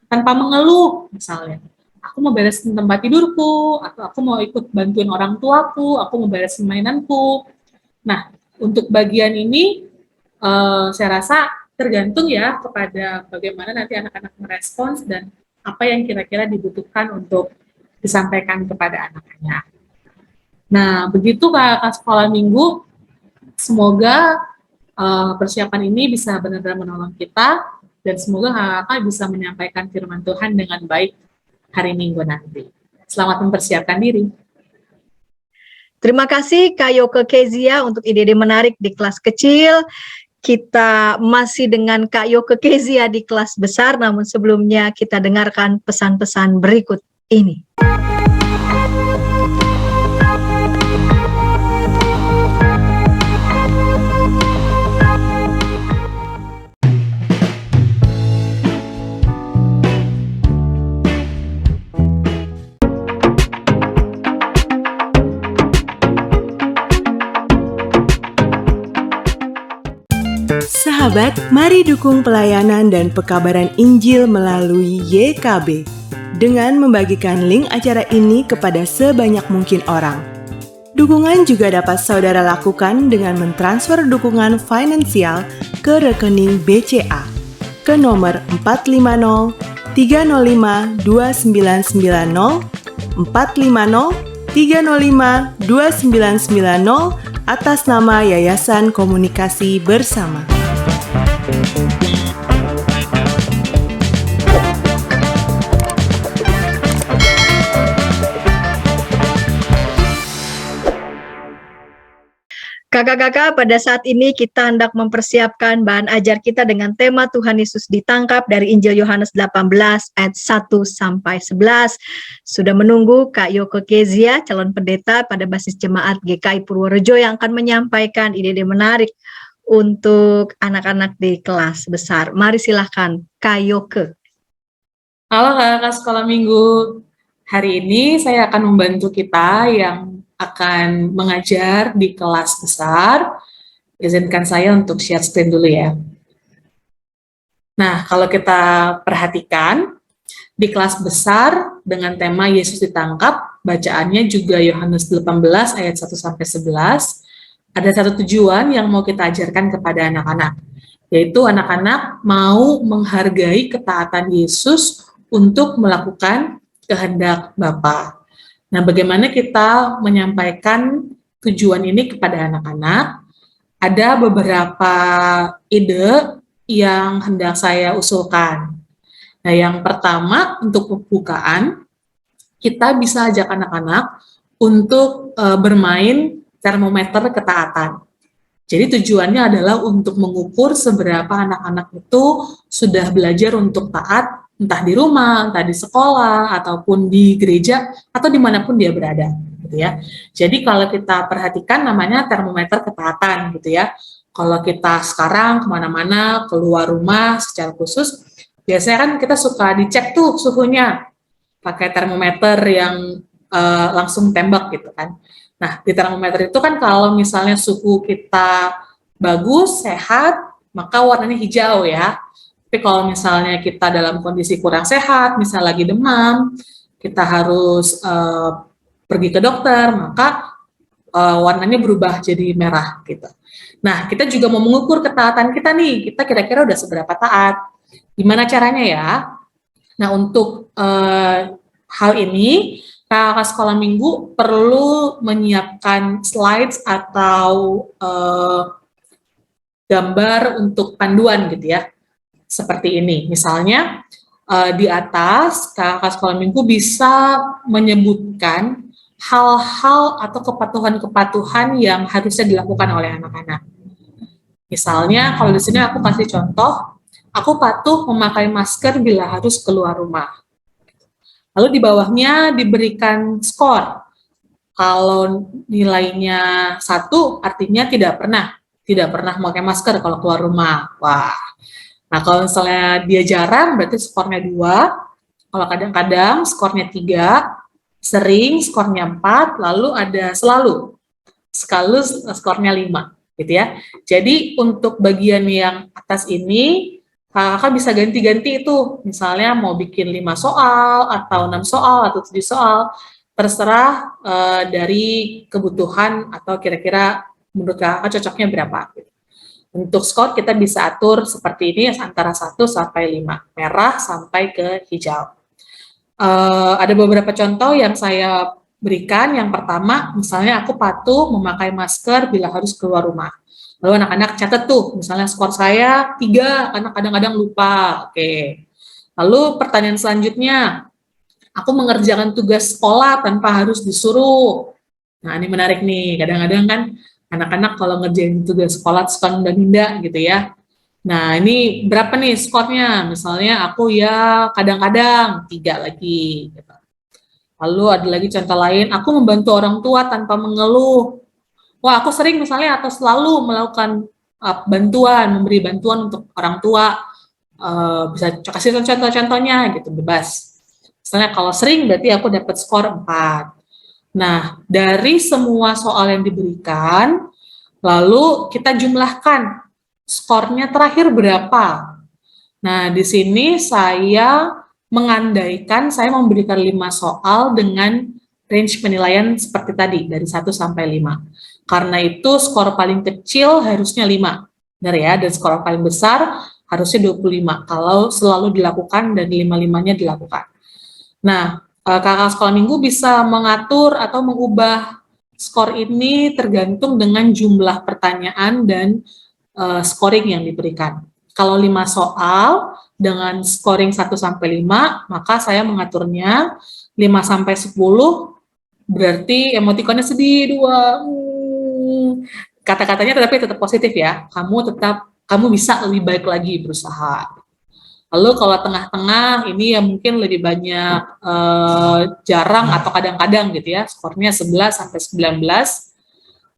tanpa mengeluh, misalnya. Aku mau beresin tempat tidurku, atau aku mau ikut bantuin orang tuaku, aku mau beresin mainanku. Nah, untuk bagian ini, saya rasa tergantung ya kepada bagaimana nanti anak-anak merespons dan apa yang kira-kira dibutuhkan untuk disampaikan kepada anak-anak. Nah, begitu kakak sekolah minggu, semoga persiapan ini bisa benar-benar menolong kita, dan semoga kakak bisa menyampaikan firman Tuhan dengan baik hari Minggu nanti. Selamat mempersiapkan diri. Terima kasih Kak Yoke Kezia untuk ide-ide menarik di kelas kecil. Kita masih dengan Kak Yoke Kezia di kelas besar, namun sebelumnya kita dengarkan pesan-pesan berikut ini. Sahabat, mari dukung pelayanan dan pekabaran Injil melalui YKB dengan membagikan link acara ini kepada sebanyak mungkin orang. Dukungan juga dapat saudara lakukan dengan mentransfer dukungan finansial ke rekening BCA ke nomor 450 305 2990 450 305 2990 atas nama Yayasan Komunikasi Bersama. Kakak-kakak, pada saat ini kita hendak mempersiapkan bahan ajar kita dengan tema Tuhan Yesus ditangkap dari Injil Yohanes 18 ayat 1-11. Sudah menunggu Kak Yoke Kezia, calon pendeta pada basis jemaat GKI Purworejo yang akan menyampaikan ide-ide menarik untuk anak-anak di kelas besar. Mari silahkan Kak Yoke. Halo kakak sekolah minggu. Hari ini saya akan membantu kita yang akan mengajar di kelas besar. Izinkan saya untuk share screen dulu ya. Nah, kalau kita perhatikan, di kelas besar dengan tema Yesus ditangkap, bacaannya juga Yohanes 18 ayat 1-11, ada satu tujuan yang mau kita ajarkan kepada anak-anak, yaitu anak-anak mau menghargai ketaatan Yesus untuk melakukan kehendak Bapa. Nah, bagaimana kita menyampaikan tujuan ini kepada anak-anak? Ada beberapa ide yang hendak saya usulkan. Nah, yang pertama untuk pembukaan, kita bisa ajak anak-anak untuk bermain termometer ketaatan. Jadi tujuannya adalah untuk mengukur seberapa anak-anak itu sudah belajar untuk taat, entah di rumah, entah di sekolah, ataupun di gereja, atau dimanapun dia berada, gitu ya. Jadi kalau kita perhatikan namanya termometer ketaatan, gitu ya. Kalau kita sekarang kemana-mana, keluar rumah secara khusus, biasanya kan kita suka dicek tuh suhunya, pakai termometer yang langsung tembak gitu kan. Nah, di termometer itu kan kalau misalnya suhu kita bagus, sehat, maka warnanya hijau ya. Tapi kalau misalnya kita dalam kondisi kurang sehat, misalnya lagi demam, kita harus pergi ke dokter, maka warnanya berubah jadi merah gitu. Nah, kita juga mau mengukur ketaatan kita nih, kita kira-kira udah seberapa taat. Gimana caranya ya? Nah, untuk hal ini, kakak sekolah minggu perlu menyiapkan slides atau gambar untuk panduan gitu ya, seperti ini. Misalnya di atas kakak sekolah minggu bisa menyebutkan hal-hal atau kepatuhan-kepatuhan yang harusnya dilakukan oleh anak-anak. Misalnya kalau di sini aku kasih contoh, aku patuh memakai masker bila harus keluar rumah. Lalu di bawahnya diberikan skor. Kalau nilainya 1, artinya tidak pernah memakai masker kalau keluar rumah. Wah. Nah, kalau misalnya dia jarang, berarti skornya 2. Kalau kadang-kadang skornya 3, sering skornya 4, lalu ada selalu skornya 5, gitu ya. Jadi untuk bagian yang atas ini, kakak bisa ganti-ganti itu, misalnya mau bikin 5 soal, atau 6 soal, atau 7 soal, terserah dari kebutuhan atau kira-kira menurut kakak cocoknya berapa. Untuk skor kita bisa atur seperti ini, antara 1 sampai 5, merah sampai ke hijau. Ada beberapa contoh yang saya berikan. Yang pertama, misalnya aku patuh memakai masker bila harus keluar rumah. Lalu anak-anak catat tuh, misalnya skor saya 3, karena kadang-kadang lupa. Oke. Lalu pertanyaan selanjutnya, aku mengerjakan tugas sekolah tanpa harus disuruh. Nah, ini menarik nih. Kadang-kadang kan anak-anak kalau ngerjain tugas sekolah suka nunda-nunda gitu ya. Nah, ini berapa nih skornya? Misalnya aku ya kadang-kadang 3 lagi. Gitu. Lalu ada lagi contoh lain, aku membantu orang tua tanpa mengeluh. Wah, aku sering misalnya atau selalu melakukan bantuan, memberi bantuan untuk orang tua. Bisa kasih contoh-contohnya gitu, bebas. Misalnya kalau sering berarti aku dapat skor 4. Nah, dari semua soal yang diberikan, lalu kita jumlahkan skornya terakhir berapa. Nah, di sini saya mengandaikan saya memberikan 5 soal dengan range penilaian seperti tadi, dari 1 sampai 5. Karena itu skor paling kecil harusnya 5. Benar ya, dan skor paling besar harusnya 25 kalau selalu dilakukan dan 5-5-nya dilakukan. Nah, kakak sekolah minggu bisa mengatur atau mengubah skor ini tergantung dengan jumlah pertanyaan dan scoring yang diberikan. Kalau 5 soal dengan scoring 1 sampai 5, maka saya mengaturnya 5 sampai 10 berarti emotikonnya sedih 2. Kata-katanya tetapi tetap positif ya. Kamu bisa lebih baik lagi berusaha. Lalu kalau tengah-tengah ini ya mungkin lebih banyak jarang atau kadang-kadang gitu ya. Skornya 11 sampai 19.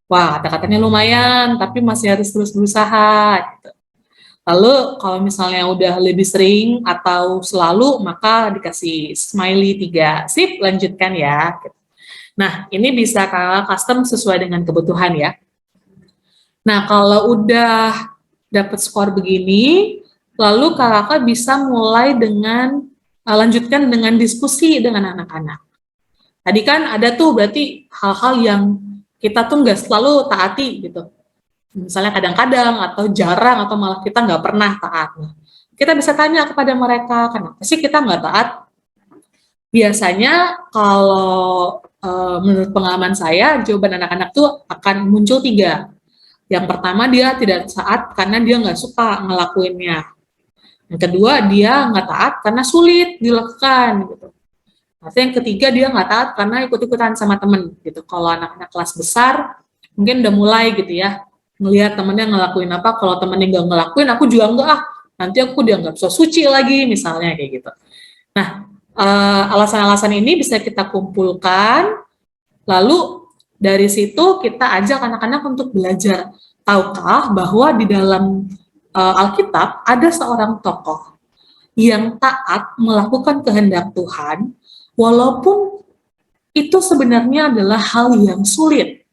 Wah, kata-katanya lumayan, tapi masih harus terus berusaha. Gitu. Lalu kalau misalnya udah lebih sering atau selalu, maka dikasih smiley 3. Sip, lanjutkan ya. Gitu. Nah, ini bisa kakak custom sesuai dengan kebutuhan ya. Nah, kalau udah dapat skor begini, lalu kakak bisa mulai dengan lanjutkan dengan diskusi dengan anak-anak. Tadi kan ada tuh berarti hal-hal yang kita tuh nggak selalu taati gitu. Misalnya kadang-kadang atau jarang atau malah kita nggak pernah taat. Nah, kita bisa tanya kepada mereka, kenapa sih kita nggak taat? Biasanya kalau menurut pengalaman saya, jawaban anak-anak tuh akan muncul 3. Yang pertama, dia tidak taat karena dia nggak suka ngelakuinnya. Yang kedua, dia nggak taat karena sulit dilakukan. Gitu. Atau yang ketiga, dia nggak taat karena ikut-ikutan sama temen gitu. Kalau anak-anak kelas besar, mungkin udah mulai gitu ya, ngelihat temennya ngelakuin apa, kalau temennya nggak ngelakuin, aku juga nggak, nanti aku dianggap so suci lagi, misalnya kayak gitu. Nah, alasan-alasan ini bisa kita kumpulkan, lalu dari situ kita ajak anak-anak untuk belajar. Tahukah bahwa di dalam Alkitab ada seorang tokoh yang taat melakukan kehendak Tuhan, walaupun itu sebenarnya adalah hal yang sulit,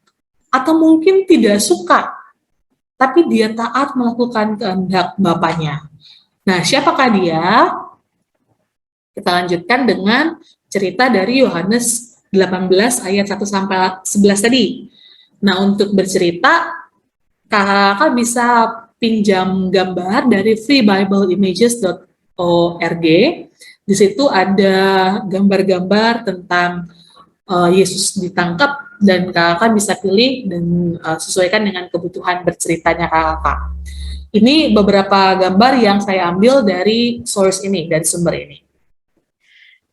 atau mungkin tidak suka, tapi dia taat melakukan kehendak Bapaknya. Nah, siapakah dia? Kita lanjutkan dengan cerita dari Yohanes 18 ayat 1-11 tadi. Nah, untuk bercerita, kakak bisa pinjam gambar dari freebibleimages.org. Di situ ada gambar-gambar tentang Yesus ditangkap, dan kakak bisa pilih dan sesuaikan dengan kebutuhan berceritanya kakak. Ini beberapa gambar yang saya ambil dari source ini, dari sumber ini.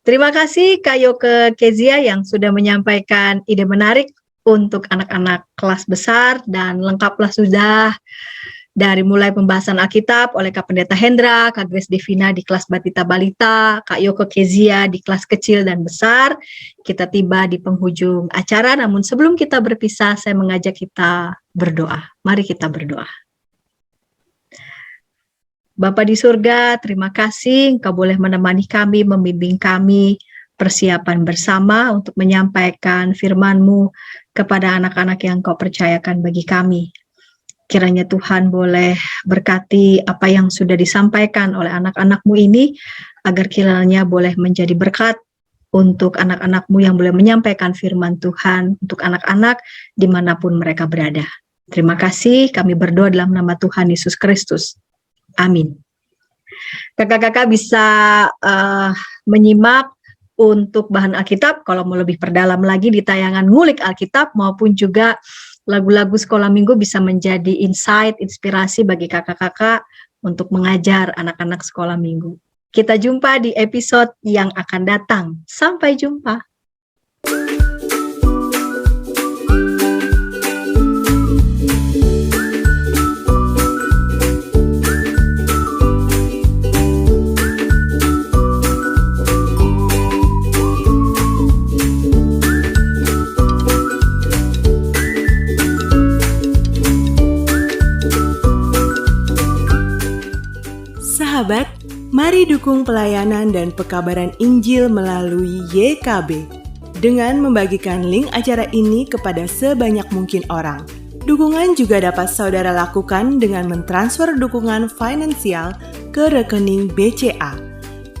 Terima kasih Kak Yoke Kezia yang sudah menyampaikan ide menarik untuk anak-anak kelas besar, dan lengkaplah sudah dari mulai pembahasan Alkitab oleh Kak Pendeta Hendra, Kak Grace Devina di kelas Batita Balita, Kak Yoke Kezia di kelas kecil dan besar. Kita tiba di penghujung acara, namun sebelum kita berpisah, saya mengajak kita berdoa. Mari kita berdoa. Bapa di surga, terima kasih Engkau boleh menemani kami, membimbing kami, persiapan bersama untuk menyampaikan firman-Mu kepada anak-anak yang Engkau percayakan bagi kami. Kiranya Tuhan boleh berkati apa yang sudah disampaikan oleh anak-anak-Mu ini, agar kiranya boleh menjadi berkat untuk anak-anak-Mu yang boleh menyampaikan firman Tuhan untuk anak-anak dimanapun mereka berada. Terima kasih, kami berdoa dalam nama Tuhan Yesus Kristus. Amin. Kakak-kakak bisa menyimak untuk bahan Alkitab, kalau mau lebih perdalam lagi di tayangan Ngulik Alkitab, maupun juga lagu-lagu sekolah minggu bisa menjadi insight, inspirasi bagi kakak-kakak untuk mengajar anak-anak sekolah minggu. Kita jumpa di episode yang akan datang. Sampai jumpa. Sahabat, mari dukung pelayanan dan pekabaran Injil melalui YKB dengan membagikan link acara ini kepada sebanyak mungkin orang. Dukungan juga dapat saudara lakukan dengan mentransfer dukungan finansial ke rekening BCA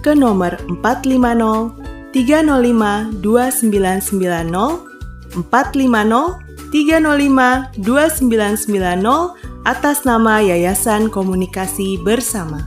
ke nomor 450 305 2990 450 305 2990 atas nama Yayasan Komunikasi Bersama.